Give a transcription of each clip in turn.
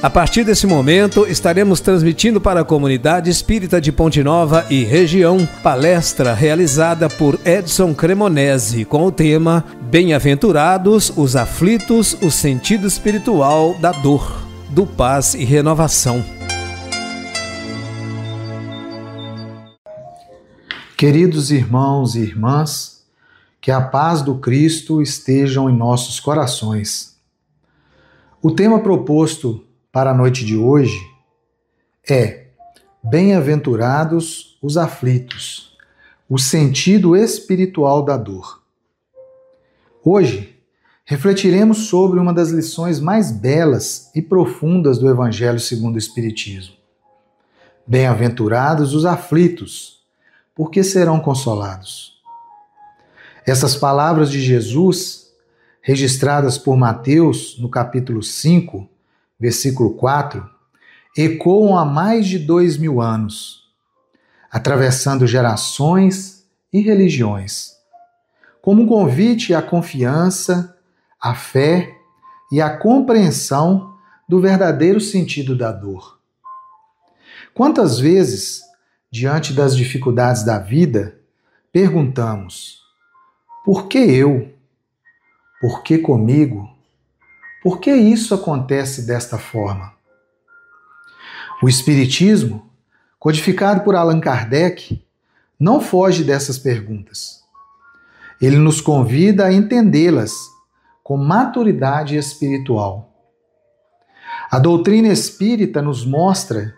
A partir desse momento, estaremos transmitindo para a comunidade espírita de Ponte Nova e região palestra realizada por Edson Cremonese com o tema Bem-aventurados os aflitos, o sentido espiritual da dor, do paz e renovação. Queridos irmãos e irmãs, que a paz do Cristo estejam em nossos corações. O tema proposto para a noite de hoje é Bem-aventurados os aflitos, o sentido espiritual da dor. Hoje, refletiremos sobre uma das lições mais belas e profundas do Evangelho segundo o Espiritismo. Bem-aventurados os aflitos, porque serão consolados. Essas palavras de Jesus, registradas por Mateus no capítulo 5, versículo 4, ecoam há mais de 2000 anos, atravessando gerações e religiões, como um convite à confiança, à fé e à compreensão do verdadeiro sentido da dor. Quantas vezes, diante das dificuldades da vida, perguntamos: por que eu? Por que comigo? Por que isso acontece desta forma? O Espiritismo, codificado por Allan Kardec, não foge dessas perguntas. Ele nos convida a entendê-las com maturidade espiritual. A doutrina espírita nos mostra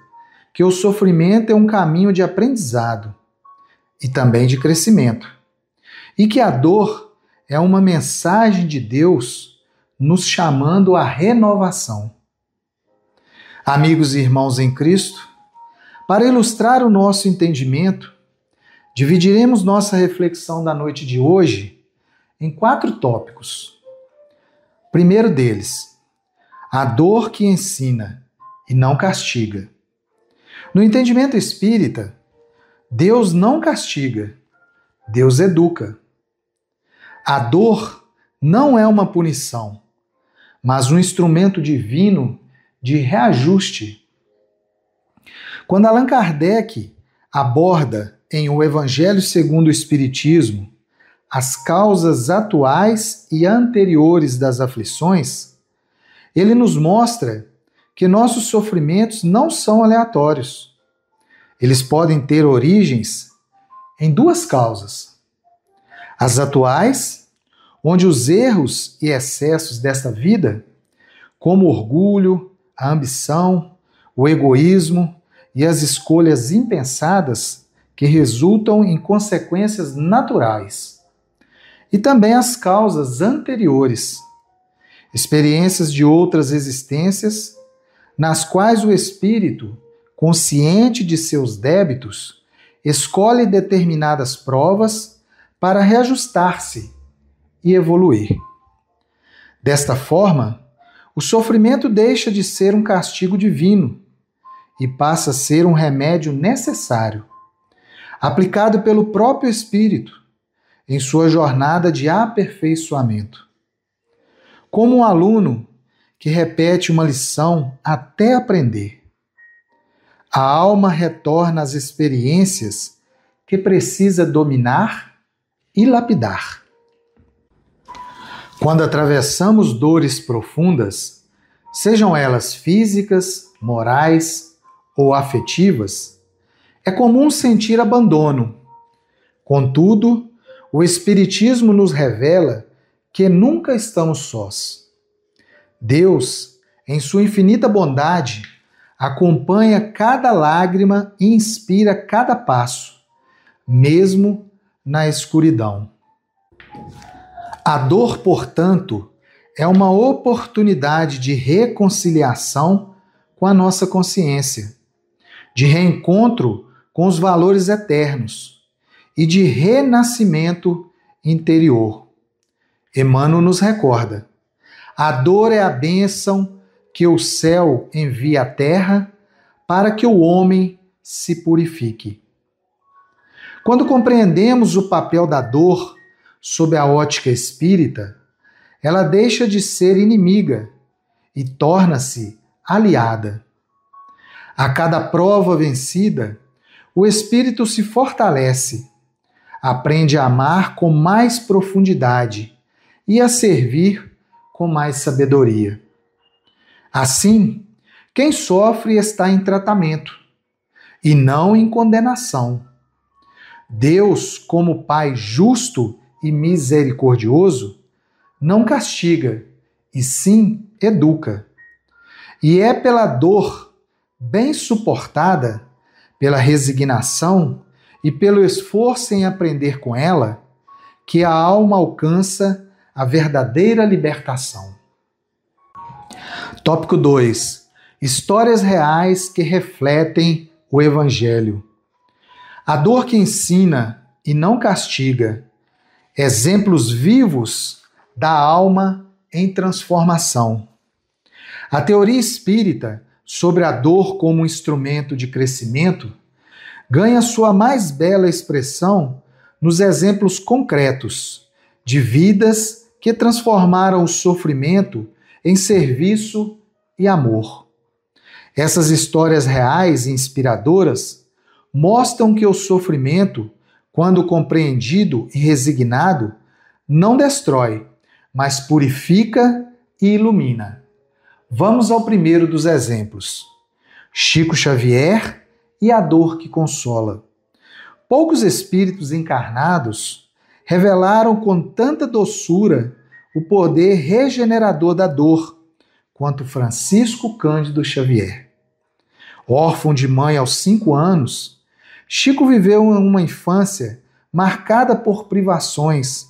que o sofrimento é um caminho de aprendizado e também de crescimento, e que a dor é uma mensagem de Deus nos chamando à renovação. Amigos e irmãos em Cristo, para ilustrar o nosso entendimento, dividiremos nossa reflexão da noite de hoje em 4 tópicos. Primeiro deles, a dor que ensina e não castiga. No entendimento espírita, Deus não castiga, Deus educa. A dor não é uma punição, mas um instrumento divino de reajuste. Quando Allan Kardec aborda em O Evangelho segundo o Espiritismo as causas atuais e anteriores das aflições, ele nos mostra que nossos sofrimentos não são aleatórios. Eles podem ter origens em 2 causas. As atuais, onde os erros e excessos desta vida, como o orgulho, a ambição, o egoísmo e as escolhas impensadas, que resultam em consequências naturais. E também as causas anteriores, experiências de outras existências, nas quais o espírito, consciente de seus débitos, escolhe determinadas provas para reajustar-se e evoluir. Desta forma, o sofrimento deixa de ser um castigo divino e passa a ser um remédio necessário, aplicado pelo próprio Espírito em sua jornada de aperfeiçoamento. Como um aluno que repete uma lição até aprender, a alma retorna às experiências que precisa dominar e lapidar. Quando atravessamos dores profundas, sejam elas físicas, morais ou afetivas, é comum sentir abandono. Contudo, o Espiritismo nos revela que nunca estamos sós. Deus, em sua infinita bondade, acompanha cada lágrima e inspira cada passo, mesmo na escuridão. A dor, portanto, é uma oportunidade de reconciliação com a nossa consciência, de reencontro com os valores eternos e de renascimento interior. Emmanuel nos recorda: a dor é a bênção que o céu envia à terra para que o homem se purifique. Quando compreendemos o papel da dor sob a ótica espírita, ela deixa de ser inimiga e torna-se aliada. A cada prova vencida, o espírito se fortalece, aprende a amar com mais profundidade e a servir com mais sabedoria. Assim, quem sofre está em tratamento e não em condenação. Deus, como Pai justo e misericordioso, não castiga, e sim educa. E é pela dor bem suportada, pela resignação e pelo esforço em aprender com ela, que a alma alcança a verdadeira libertação. Tópico 2. Histórias reais que refletem o Evangelho. A dor que ensina e não castiga, exemplos vivos da alma em transformação. A teoria espírita sobre a dor como instrumento de crescimento ganha sua mais bela expressão nos exemplos concretos de vidas que transformaram o sofrimento em serviço e amor. Essas histórias reais e inspiradoras mostram que o sofrimento, quando compreendido e resignado, não destrói, mas purifica e ilumina. Vamos ao primeiro dos exemplos. Chico Xavier e a dor que consola. Poucos espíritos encarnados revelaram com tanta doçura o poder regenerador da dor quanto Francisco Cândido Xavier. Órfão de mãe aos 5 anos, Chico viveu uma infância marcada por privações,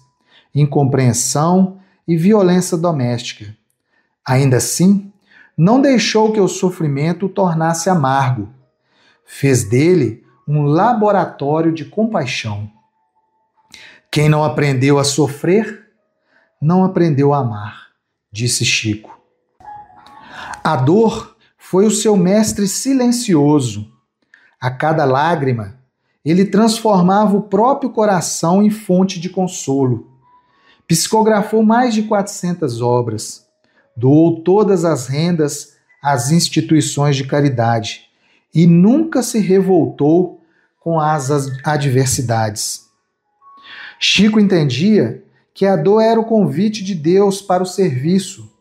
incompreensão e violência doméstica. Ainda assim, não deixou que o sofrimento o tornasse amargo. Fez dele um laboratório de compaixão. Quem não aprendeu a sofrer, não aprendeu a amar, disse Chico. A dor foi o seu mestre silencioso. A cada lágrima, ele transformava o próprio coração em fonte de consolo. Psicografou mais de 400 obras. Doou todas as rendas às instituições de caridade e nunca se revoltou com as adversidades. Chico entendia que a dor era o convite de Deus para o serviço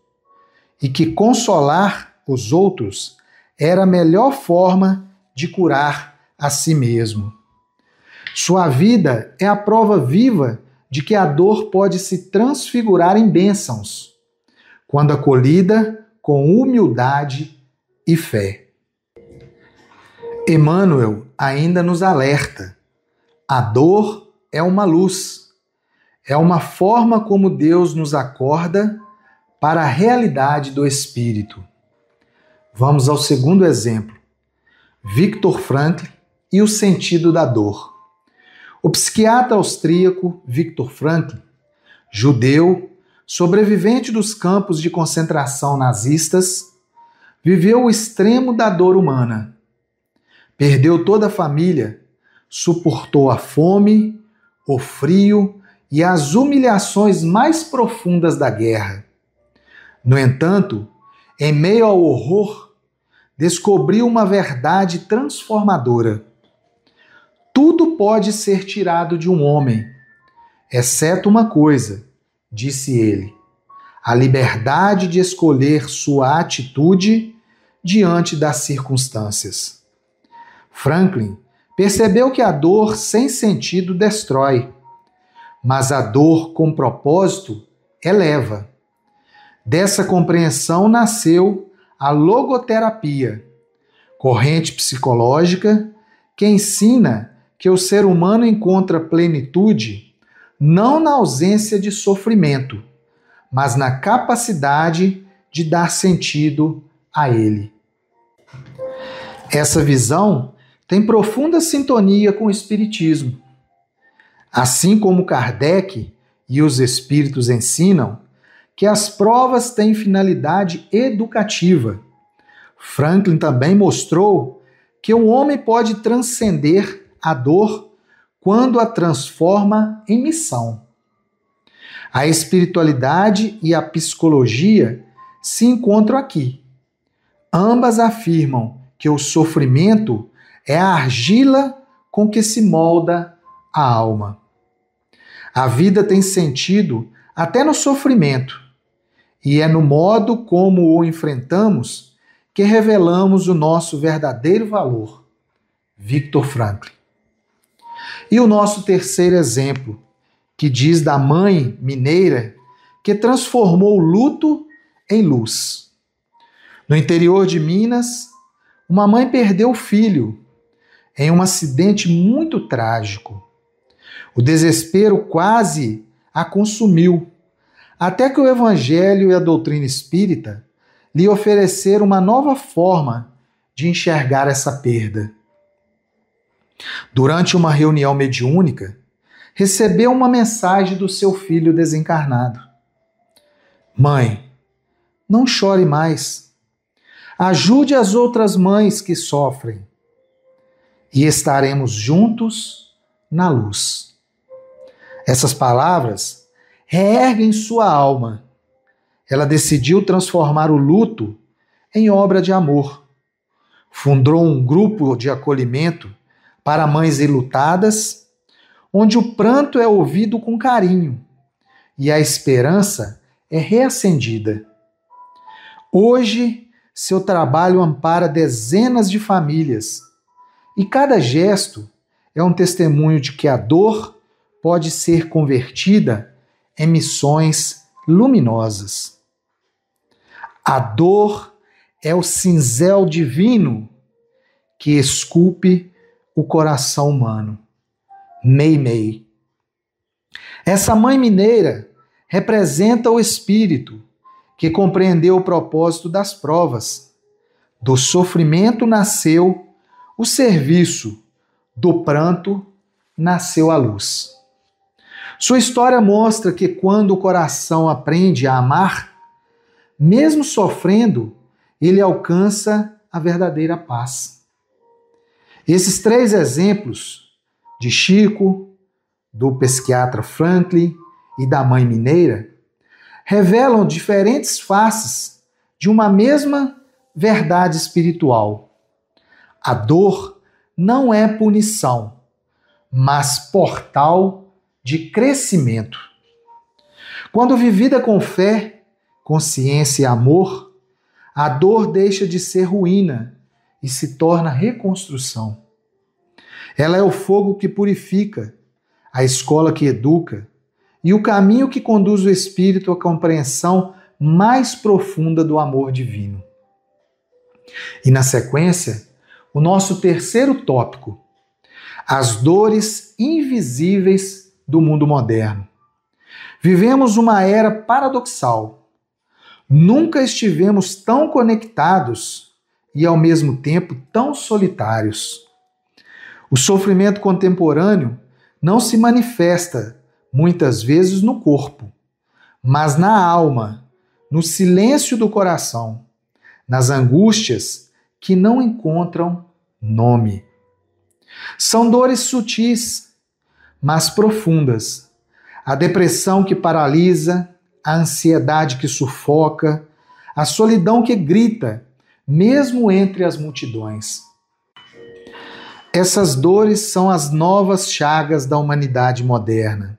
e que consolar os outros era a melhor forma de curar a si mesmo. Sua vida é a prova viva de que a dor pode se transfigurar em bênçãos, quando acolhida com humildade e fé. Emmanuel ainda nos alerta: a dor é uma luz, é uma forma como Deus nos acorda para a realidade do espírito. Vamos ao segundo exemplo. Viktor Frankl e o sentido da dor. O psiquiatra austríaco Viktor Frankl, judeu, sobrevivente dos campos de concentração nazistas, viveu o extremo da dor humana. Perdeu toda a família, suportou a fome, o frio e as humilhações mais profundas da guerra. No entanto, em meio ao horror, descobriu uma verdade transformadora. Tudo pode ser tirado de um homem, exceto uma coisa, disse ele: a liberdade de escolher sua atitude diante das circunstâncias. Franklin percebeu que a dor sem sentido destrói, mas a dor com propósito eleva. Dessa compreensão nasceu a logoterapia, corrente psicológica que ensina que o ser humano encontra plenitude não na ausência de sofrimento, mas na capacidade de dar sentido a ele. Essa visão tem profunda sintonia com o Espiritismo. Assim como Kardec e os Espíritos ensinam que as provas têm finalidade educativa, Franklin também mostrou que o homem pode transcender a dor quando a transforma em missão. A espiritualidade e a psicologia se encontram aqui. Ambas afirmam que o sofrimento é a argila com que se molda a alma. A vida tem sentido até no sofrimento, e é no modo como o enfrentamos que revelamos o nosso verdadeiro valor. Viktor Frankl. E o nosso terceiro exemplo, que diz da mãe mineira que transformou o luto em luz. No interior de Minas, uma mãe perdeu o filho em um acidente muito trágico. O desespero quase a consumiu, até que o Evangelho e a doutrina espírita lhe ofereceram uma nova forma de enxergar essa perda. Durante uma reunião mediúnica, recebeu uma mensagem do seu filho desencarnado. Mãe, não chore mais. Ajude as outras mães que sofrem e estaremos juntos na luz. Essas palavras reerguem sua alma. Ela decidiu transformar o luto em obra de amor. Fundou um grupo de acolhimento para mães enlutadas, onde o pranto é ouvido com carinho e a esperança é reacendida. Hoje, seu trabalho ampara dezenas de famílias e cada gesto é um testemunho de que a dor pode ser convertida em missões luminosas. A dor é o cinzel divino que esculpe o coração humano. Meimei. Essa mãe mineira representa o espírito que compreendeu o propósito das provas. Do sofrimento nasceu o serviço, do pranto nasceu a luz. Sua história mostra que quando o coração aprende a amar, mesmo sofrendo, ele alcança a verdadeira paz. Esses três exemplos de Chico, do psiquiatra Frankl e da mãe mineira revelam diferentes faces de uma mesma verdade espiritual. A dor não é punição, mas portal de crescimento. Quando vivida com fé, consciência e amor, a dor deixa de ser ruína e se torna reconstrução. Ela é o fogo que purifica, a escola que educa e o caminho que conduz o espírito à compreensão mais profunda do amor divino. E na sequência, o nosso terceiro tópico, as dores invisíveis do mundo moderno. Vivemos uma era paradoxal. Nunca estivemos tão conectados e, ao mesmo tempo, tão solitários. O sofrimento contemporâneo não se manifesta, muitas vezes, no corpo, mas na alma, no silêncio do coração, nas angústias que não encontram nome. São dores sutis, mas profundas. A depressão que paralisa, a ansiedade que sufoca, a solidão que grita, mesmo entre as multidões. Essas dores são as novas chagas da humanidade moderna.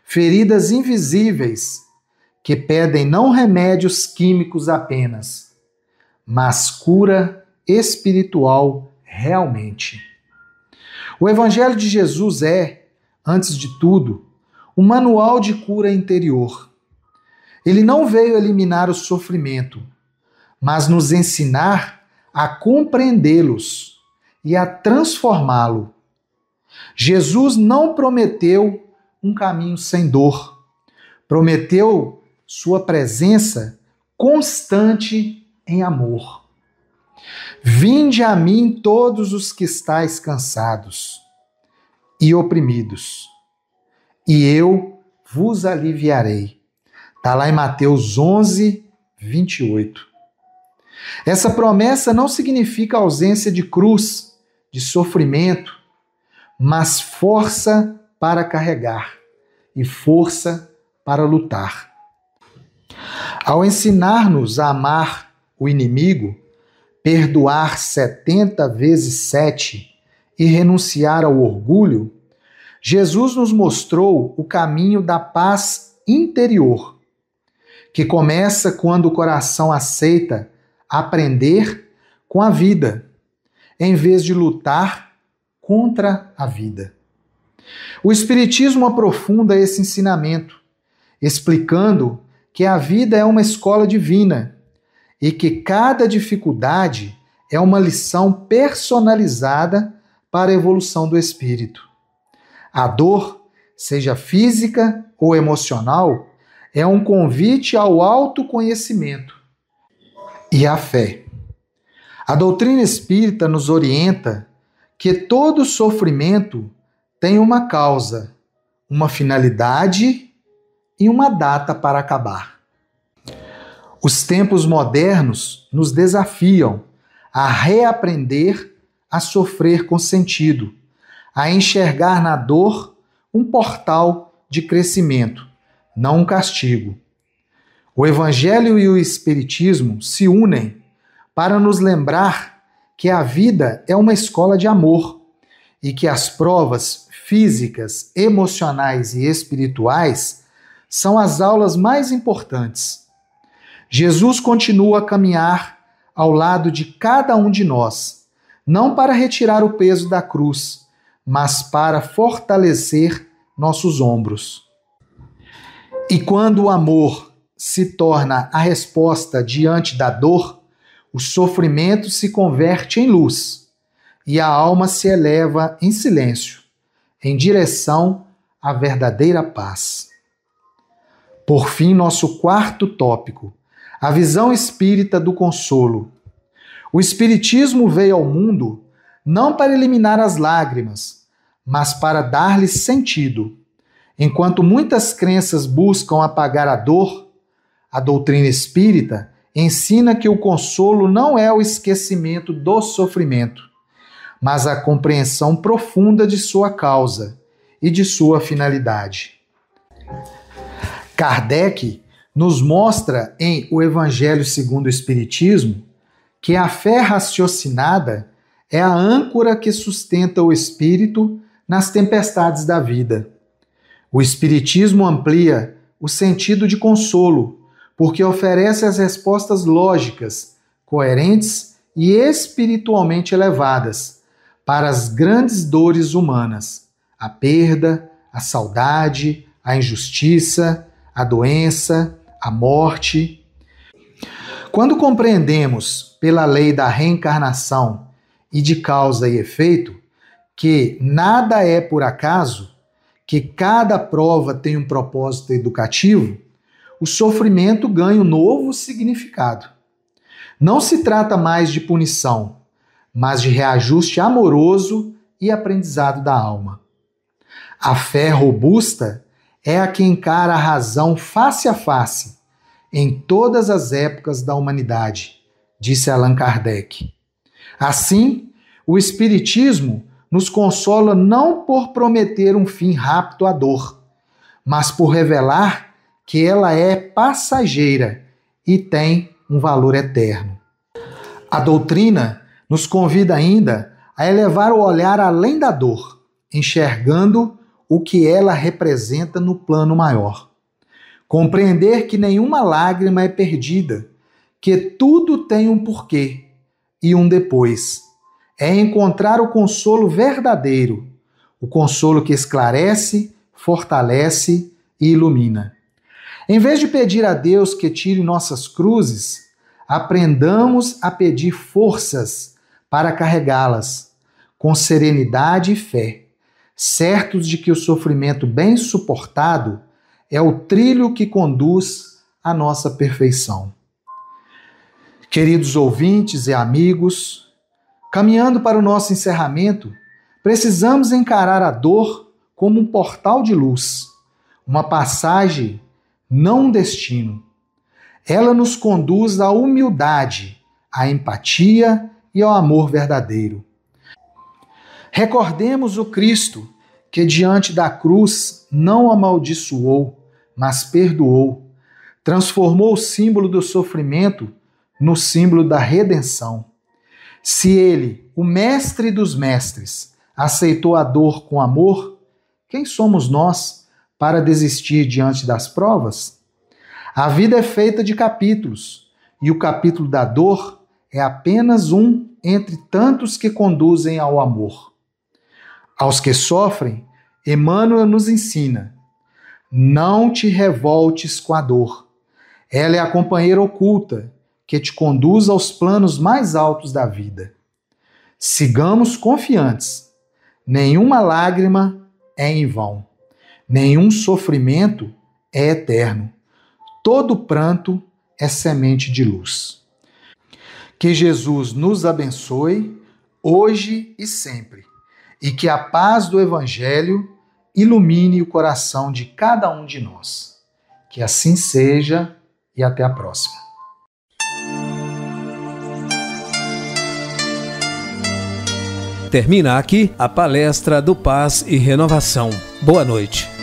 Feridas invisíveis que pedem não remédios químicos apenas, mas cura espiritual realmente. O Evangelho de Jesus é, antes de tudo, um manual de cura interior. Ele não veio eliminar o sofrimento, mas nos ensinar a compreendê-los e a transformá-lo. Jesus não prometeu um caminho sem dor. Prometeu sua presença constante em amor. Vinde a mim todos os que estáis cansados e oprimidos, e eu vos aliviarei. Está lá em Mateus 11, 28. Essa promessa não significa ausência de cruz, de sofrimento, mas força para carregar e força para lutar. Ao ensinar-nos a amar o inimigo, perdoar 70 vezes 7 e renunciar ao orgulho, Jesus nos mostrou o caminho da paz interior, que começa quando o coração aceita aprender com a vida, em vez de lutar contra a vida. O Espiritismo aprofunda esse ensinamento, explicando que a vida é uma escola divina e que cada dificuldade é uma lição personalizada para a evolução do espírito. A dor, seja física ou emocional, é um convite ao autoconhecimento e à fé. A doutrina espírita nos orienta que todo sofrimento tem uma causa, uma finalidade e uma data para acabar. Os tempos modernos nos desafiam a reaprender a sofrer com sentido, a enxergar na dor um portal de crescimento, não um castigo. O Evangelho e o Espiritismo se unem para nos lembrar que a vida é uma escola de amor e que as provas físicas, emocionais e espirituais são as aulas mais importantes. Jesus continua a caminhar ao lado de cada um de nós, não para retirar o peso da cruz, mas para fortalecer nossos ombros. E quando o amor se torna a resposta diante da dor, o sofrimento se converte em luz e a alma se eleva em silêncio, em direção à verdadeira paz. Por fim, nosso quarto tópico, a visão espírita do consolo. O Espiritismo veio ao mundo não para eliminar as lágrimas, mas para dar-lhes sentido. Enquanto muitas crenças buscam apagar a dor, a doutrina espírita ensina que o consolo não é o esquecimento do sofrimento, mas a compreensão profunda de sua causa e de sua finalidade. Kardec nos mostra em O Evangelho segundo o Espiritismo que a fé raciocinada é a âncora que sustenta o espírito nas tempestades da vida. O Espiritismo amplia o sentido de consolo, porque oferece as respostas lógicas, coerentes e espiritualmente elevadas para as grandes dores humanas: a perda, a saudade, a injustiça, a doença, a morte. Quando compreendemos, pela lei da reencarnação e de causa e efeito, que nada é por acaso, que cada prova tem um propósito educativo, o sofrimento ganha um novo significado. Não se trata mais de punição, mas de reajuste amoroso e aprendizado da alma. A fé robusta é a que encara a razão face a face, em todas as épocas da humanidade, disse Allan Kardec. Assim, o Espiritismo nos consola não por prometer um fim rápido à dor, mas por revelar que ela é passageira e tem um valor eterno. A doutrina nos convida ainda a elevar o olhar além da dor, enxergando o que ela representa no plano maior. Compreender que nenhuma lágrima é perdida, que tudo tem um porquê e um depois. É encontrar o consolo verdadeiro, o consolo que esclarece, fortalece e ilumina. Em vez de pedir a Deus que tire nossas cruzes, aprendamos a pedir forças para carregá-las, com serenidade e fé, certos de que o sofrimento bem suportado é o trilho que conduz à nossa perfeição. Queridos ouvintes e amigos, caminhando para o nosso encerramento, precisamos encarar a dor como um portal de luz, uma passagem, não um destino. Ela nos conduz à humildade, à empatia e ao amor verdadeiro. Recordemos o Cristo que diante da cruz não amaldiçoou, mas perdoou, transformou o símbolo do sofrimento no símbolo da redenção Se ele, o mestre dos mestres, aceitou a dor com amor, quem somos nós para desistir diante das provas? A vida é feita de capítulos, e o capítulo da dor é apenas um entre tantos que conduzem ao amor. Aos que sofrem, Emmanuel nos ensina: não te revoltes com a dor. Ela é a companheira oculta que te conduz aos planos mais altos da vida. Sigamos confiantes. Nenhuma lágrima é em vão. Nenhum sofrimento é eterno. Todo pranto é semente de luz. Que Jesus nos abençoe, hoje e sempre, e que a paz do Evangelho ilumine o coração de cada um de nós. Que assim seja e até a próxima. Termina aqui a palestra do Paz e Renovação. Boa noite.